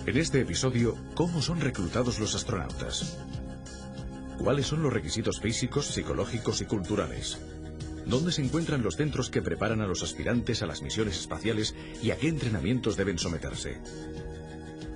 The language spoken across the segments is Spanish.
En este episodio, ¿cómo son reclutados los astronautas? ¿Cuáles son los requisitos físicos, psicológicos y culturales? ¿Dónde se encuentran los centros que preparan a los aspirantes a las misiones espaciales y a qué entrenamientos deben someterse?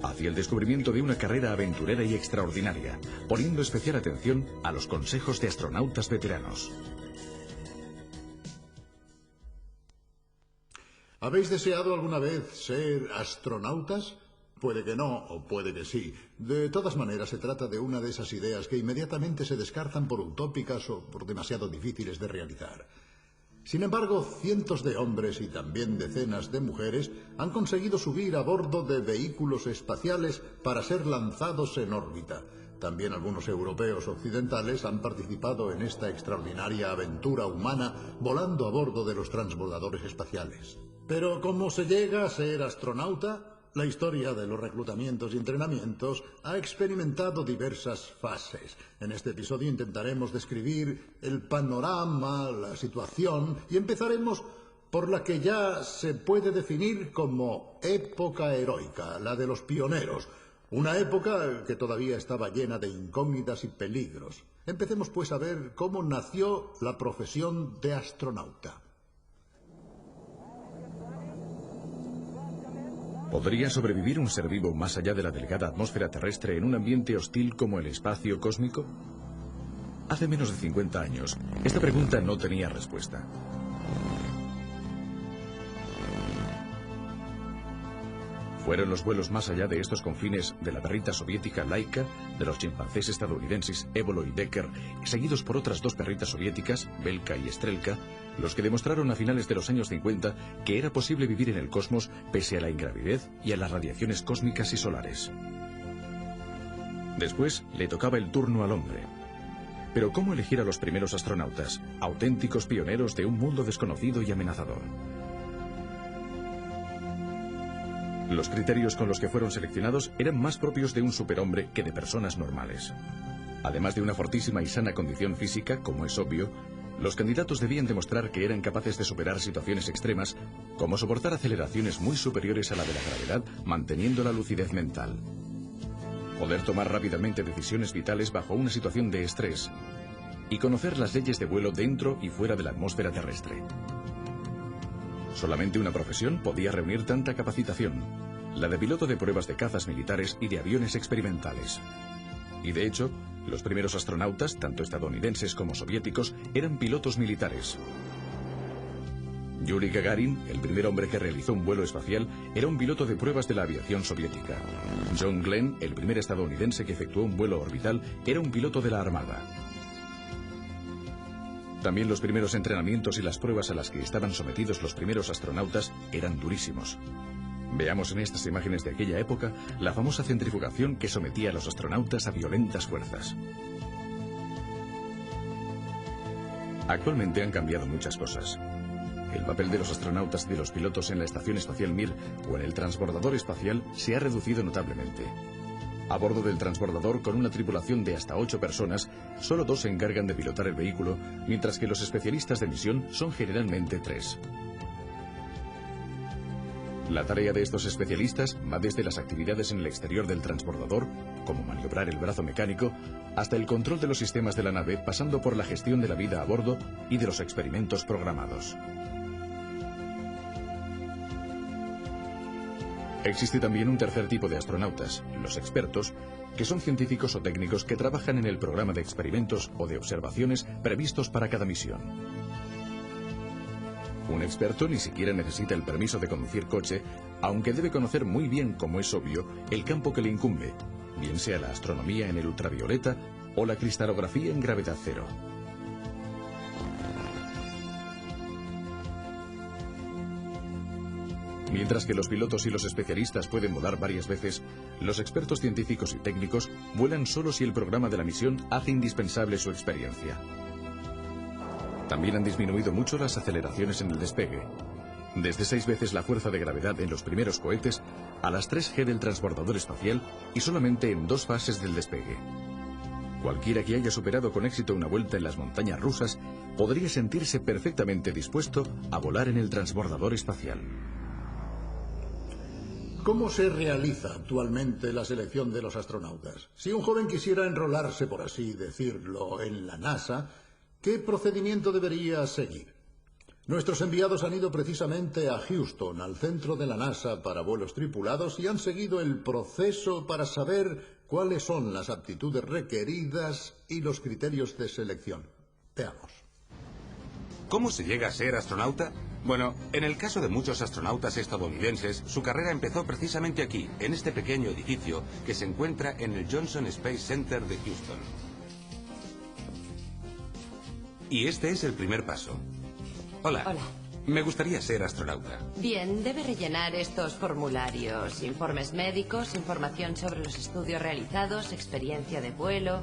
Hacia el descubrimiento de una carrera aventurera y extraordinaria, poniendo especial atención a los consejos de astronautas veteranos. ¿Habéis deseado alguna vez ser astronautas? Puede que no, o puede que sí. De todas maneras, se trata de una de esas ideas que inmediatamente se descartan por utópicas o por demasiado difíciles de realizar. Sin embargo, cientos de hombres y también decenas de mujeres han conseguido subir a bordo de vehículos espaciales para ser lanzados en órbita. También algunos europeos occidentales han participado en esta extraordinaria aventura humana volando a bordo de los transbordadores espaciales. Pero ¿cómo se llega a ser astronauta? La historia de los reclutamientos y entrenamientos ha experimentado diversas fases. En este episodio intentaremos describir el panorama, la situación, y empezaremos por la que ya se puede definir como época heroica, la de los pioneros. Una época que todavía estaba llena de incógnitas y peligros. Empecemos pues a ver cómo nació la profesión de astronauta. ¿Podría sobrevivir un ser vivo más allá de la delgada atmósfera terrestre en un ambiente hostil como el espacio cósmico? Hace menos de 50 años, esta pregunta no tenía respuesta. Fueron los vuelos más allá de estos confines de la perrita soviética Laika, de los chimpancés estadounidenses Évolo y Decker, seguidos por otras dos perritas soviéticas, Belka y Estrelka, los que demostraron a finales de los años 50 que era posible vivir en el cosmos pese a la ingravidez y a las radiaciones cósmicas y solares. Después le tocaba el turno al hombre. Pero ¿cómo elegir a los primeros astronautas, auténticos pioneros de un mundo desconocido y amenazador? Los criterios con los que fueron seleccionados eran más propios de un superhombre que de personas normales. Además de una fortísima y sana condición física, como es obvio, los candidatos debían demostrar que eran capaces de superar situaciones extremas, como soportar aceleraciones muy superiores a la de la gravedad, manteniendo la lucidez mental. Poder tomar rápidamente decisiones vitales bajo una situación de estrés y conocer las leyes de vuelo dentro y fuera de la atmósfera terrestre. Solamente una profesión podía reunir tanta capacitación, la de piloto de pruebas de cazas militares y de aviones experimentales. Y de hecho, los primeros astronautas, tanto estadounidenses como soviéticos, eran pilotos militares. Yuri Gagarin, el primer hombre que realizó un vuelo espacial, era un piloto de pruebas de la aviación soviética. John Glenn, el primer estadounidense que efectuó un vuelo orbital, era un piloto de la Armada. También los primeros entrenamientos y las pruebas a las que estaban sometidos los primeros astronautas eran durísimos. Veamos en estas imágenes de aquella época la famosa centrifugación que sometía a los astronautas a violentas fuerzas. Actualmente han cambiado muchas cosas. El papel de los astronautas y de los pilotos en la Estación Espacial Mir o en el transbordador espacial se ha reducido notablemente. A bordo del transbordador, con una tripulación de hasta 8 personas, solo 2 se encargan de pilotar el vehículo, mientras que los especialistas de misión son generalmente 3. La tarea de estos especialistas va desde las actividades en el exterior del transbordador, como maniobrar el brazo mecánico, hasta el control de los sistemas de la nave, pasando por la gestión de la vida a bordo y de los experimentos programados. Existe también un tercer tipo de astronautas, los expertos, que son científicos o técnicos que trabajan en el programa de experimentos o de observaciones previstos para cada misión. Un experto ni siquiera necesita el permiso de conducir coche, aunque debe conocer muy bien, como es obvio, el campo que le incumbe, bien sea la astronomía en el ultravioleta o la cristalografía en gravedad cero. Mientras que los pilotos y los especialistas pueden volar varias veces, los expertos científicos y técnicos vuelan solo si el programa de la misión hace indispensable su experiencia. También han disminuido mucho las aceleraciones en el despegue. Desde 6 veces la fuerza de gravedad en los primeros cohetes a las 3G del transbordador espacial y solamente en 2 fases del despegue. Cualquiera que haya superado con éxito una vuelta en las montañas rusas podría sentirse perfectamente dispuesto a volar en el transbordador espacial. ¿Cómo se realiza actualmente la selección de los astronautas? Si un joven quisiera enrolarse, por así decirlo, en la NASA, ¿qué procedimiento debería seguir? Nuestros enviados han ido precisamente a Houston, al centro de la NASA para vuelos tripulados, y han seguido el proceso para saber cuáles son las aptitudes requeridas y los criterios de selección. Veamos. ¿Cómo se llega a ser astronauta? Bueno, en el caso de muchos astronautas estadounidenses, su carrera empezó precisamente aquí, en este pequeño edificio que se encuentra en el Johnson Space Center de Houston. Y este es el primer paso. Hola. Hola. Me gustaría ser astronauta. Bien, debe rellenar estos formularios. Informes médicos, información sobre los estudios realizados, experiencia de vuelo.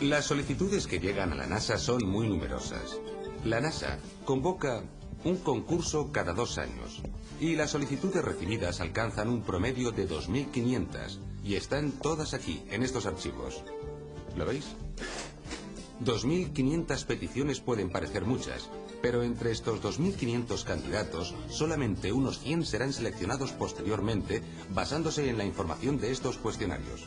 Las solicitudes que llegan a la NASA son muy numerosas. La NASA convoca un concurso cada 2 años y las solicitudes recibidas alcanzan un promedio de 2.500 y están todas aquí, en estos archivos. ¿Lo veis? 2.500 peticiones pueden parecer muchas, pero entre estos 2.500 candidatos, solamente unos 100 serán seleccionados posteriormente basándose en la información de estos cuestionarios.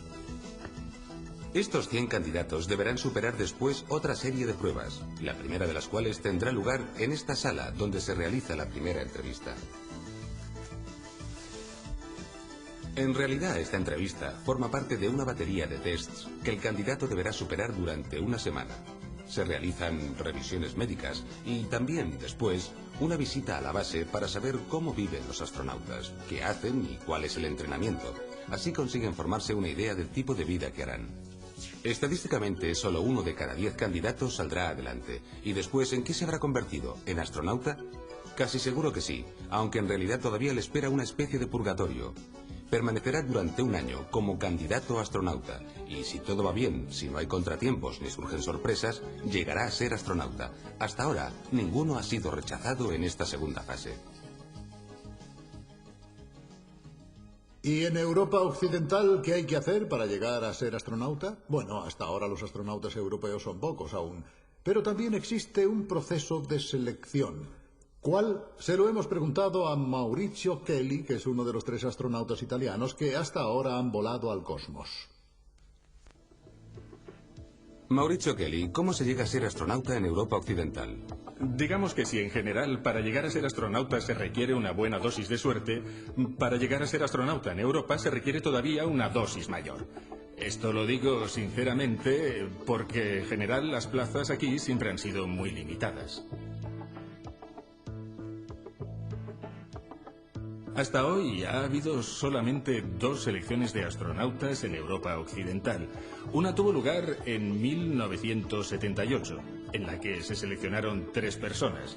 Estos 100 candidatos deberán superar después otra serie de pruebas, la primera de las cuales tendrá lugar en esta sala donde se realiza la primera entrevista. En realidad, esta entrevista forma parte de una batería de tests que el candidato deberá superar durante una semana. Se realizan revisiones médicas y también, después, una visita a la base para saber cómo viven los astronautas, qué hacen y cuál es el entrenamiento. Así consiguen formarse una idea del tipo de vida que harán. Estadísticamente, solo 1 de cada 10 candidatos saldrá adelante. ¿Y después en qué se habrá convertido? ¿En astronauta? Casi seguro que sí, aunque en realidad todavía le espera una especie de purgatorio. Permanecerá durante un año como candidato a astronauta y si todo va bien, si no hay contratiempos ni surgen sorpresas, llegará a ser astronauta. Hasta ahora, ninguno ha sido rechazado en esta segunda fase. ¿Y en Europa Occidental qué hay que hacer para llegar a ser astronauta? Bueno, hasta ahora los astronautas europeos son pocos aún, pero también existe un proceso de selección. ¿Cuál? Se lo hemos preguntado a Maurizio Kelly, que es uno de los 3 astronautas italianos que hasta ahora han volado al cosmos. Maurizio Kelly, ¿cómo se llega a ser astronauta en Europa Occidental? Digamos que si en general para llegar a ser astronauta se requiere una buena dosis de suerte, para llegar a ser astronauta en Europa se requiere todavía una dosis mayor. Esto lo digo sinceramente porque en general las plazas aquí siempre han sido muy limitadas. Hasta hoy ha habido solamente 2 selecciones de astronautas en Europa Occidental. Una tuvo lugar en 1978, en la que se seleccionaron 3 personas.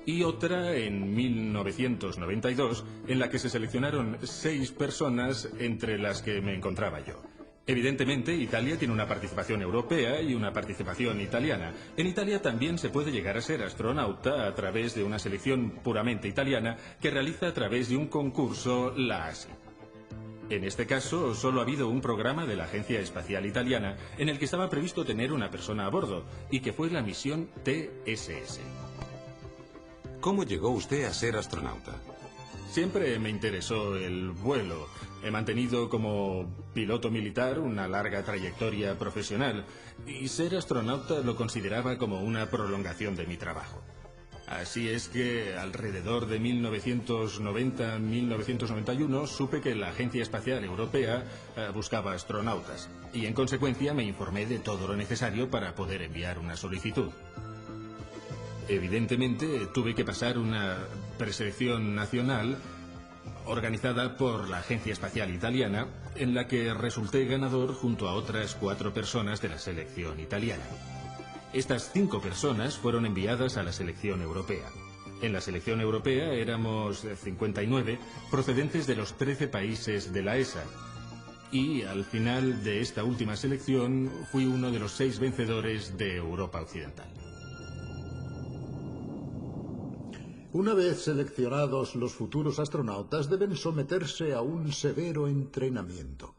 Y otra en 1992, en la que se seleccionaron 6 personas, entre las que me encontraba yo. Evidentemente, Italia tiene una participación europea y una participación italiana. En Italia también se puede llegar a ser astronauta a través de una selección puramente italiana que realiza a través de un concurso, la ASI. En este caso, solo ha habido un programa de la Agencia Espacial Italiana en el que estaba previsto tener una persona a bordo y que fue la misión TSS. ¿Cómo llegó usted a ser astronauta? Siempre me interesó el vuelo. He mantenido como piloto militar una larga trayectoria profesional y ser astronauta lo consideraba como una prolongación de mi trabajo. Así es que alrededor de 1990-1991 supe que la Agencia Espacial Europea buscaba astronautas y en consecuencia me informé de todo lo necesario para poder enviar una solicitud. Evidentemente tuve que pasar una preselección nacional organizada por la Agencia Espacial Italiana, en la que resulté ganador junto a otras 4 personas de la selección italiana. Estas 5 personas fueron enviadas a la selección europea. En la selección europea éramos 59, procedentes de los 13 países de la ESA. Y al final de esta última selección fui uno de los 6 vencedores de Europa Occidental. Una vez seleccionados, los futuros astronautas deben someterse a un severo entrenamiento.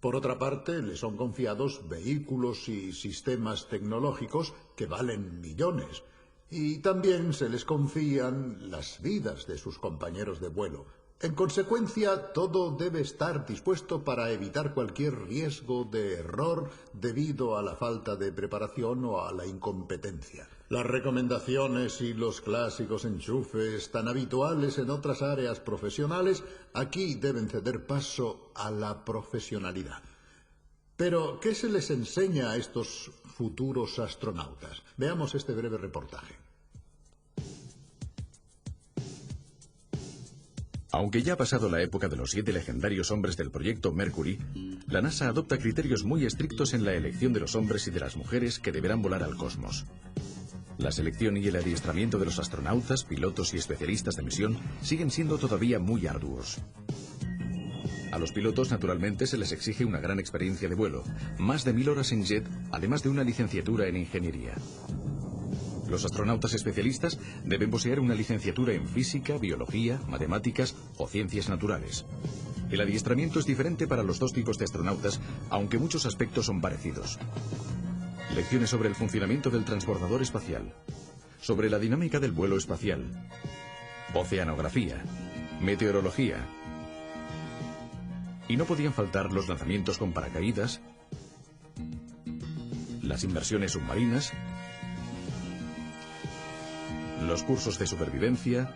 Por otra parte, les son confiados vehículos y sistemas tecnológicos que valen millones. Y también se les confían las vidas de sus compañeros de vuelo. En consecuencia, todo debe estar dispuesto para evitar cualquier riesgo de error debido a la falta de preparación o a la incompetencia. Las recomendaciones y los clásicos enchufes tan habituales en otras áreas profesionales aquí deben ceder paso a la profesionalidad. Pero, ¿qué se les enseña a estos futuros astronautas? Veamos este breve reportaje. Aunque ya ha pasado la época de los 7 legendarios hombres del proyecto Mercury, la NASA adopta criterios muy estrictos en la elección de los hombres y de las mujeres que deberán volar al cosmos. La selección y el adiestramiento de los astronautas, pilotos y especialistas de misión siguen siendo todavía muy arduos. A los pilotos, naturalmente, se les exige una gran experiencia de vuelo, más de 1000 horas en jet, además de una licenciatura en ingeniería. Los astronautas especialistas deben poseer una licenciatura en física, biología, matemáticas o ciencias naturales. El adiestramiento es diferente para los dos tipos de astronautas, aunque muchos aspectos son parecidos. Lecciones sobre el funcionamiento del transbordador espacial, sobre la dinámica del vuelo espacial, oceanografía, meteorología. Y no podían faltar los lanzamientos con paracaídas, las inmersiones submarinas, los cursos de supervivencia,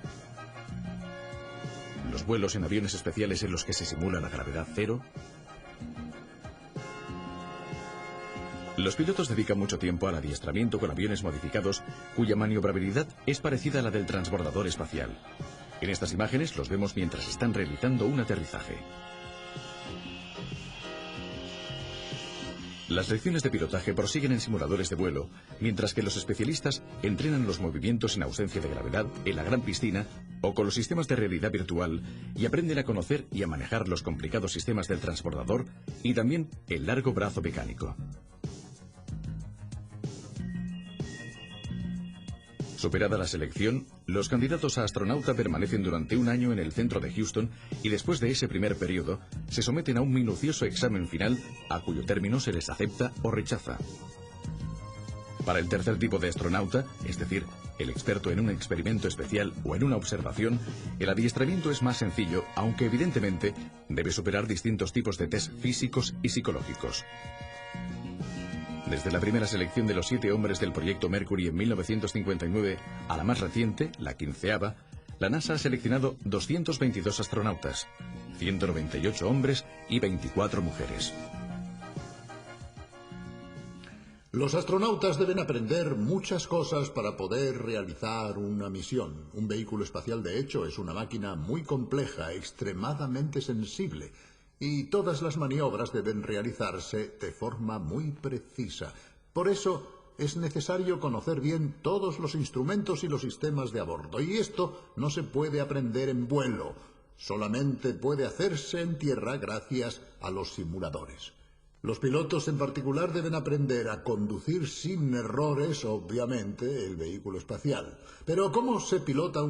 los vuelos en aviones especiales en los que se simula la gravedad cero. Los pilotos dedican mucho tiempo al adiestramiento con aviones modificados cuya maniobrabilidad es parecida a la del transbordador espacial. En estas imágenes los vemos mientras están realizando un aterrizaje. Las lecciones de pilotaje prosiguen en simuladores de vuelo, mientras que los especialistas entrenan los movimientos en ausencia de gravedad en la gran piscina o con los sistemas de realidad virtual y aprenden a conocer y a manejar los complicados sistemas del transbordador y también el largo brazo mecánico. Superada la selección, los candidatos a astronauta permanecen durante un año en el centro de Houston y después de ese primer periodo se someten a un minucioso examen final a cuyo término se les acepta o rechaza. Para el tercer tipo de astronauta, es decir, el experto en un experimento especial o en una observación, el adiestramiento es más sencillo, aunque evidentemente debe superar distintos tipos de test físicos y psicológicos. Desde la primera selección de los 7 hombres del proyecto Mercury en 1959 a la más reciente, la 15ª, la NASA ha seleccionado 222 astronautas, 198 hombres y 24 mujeres. Los astronautas deben aprender muchas cosas para poder realizar una misión. Un vehículo espacial, de hecho, es una máquina muy compleja, extremadamente sensible. Y todas las maniobras deben realizarse de forma muy precisa. Por eso es necesario conocer bien todos los instrumentos y los sistemas de a bordo. Y esto no se puede aprender en vuelo. Solamente puede hacerse en tierra gracias a los simuladores. Los pilotos en particular deben aprender a conducir sin errores, obviamente, el vehículo espacial. Pero ¿cómo se pilota un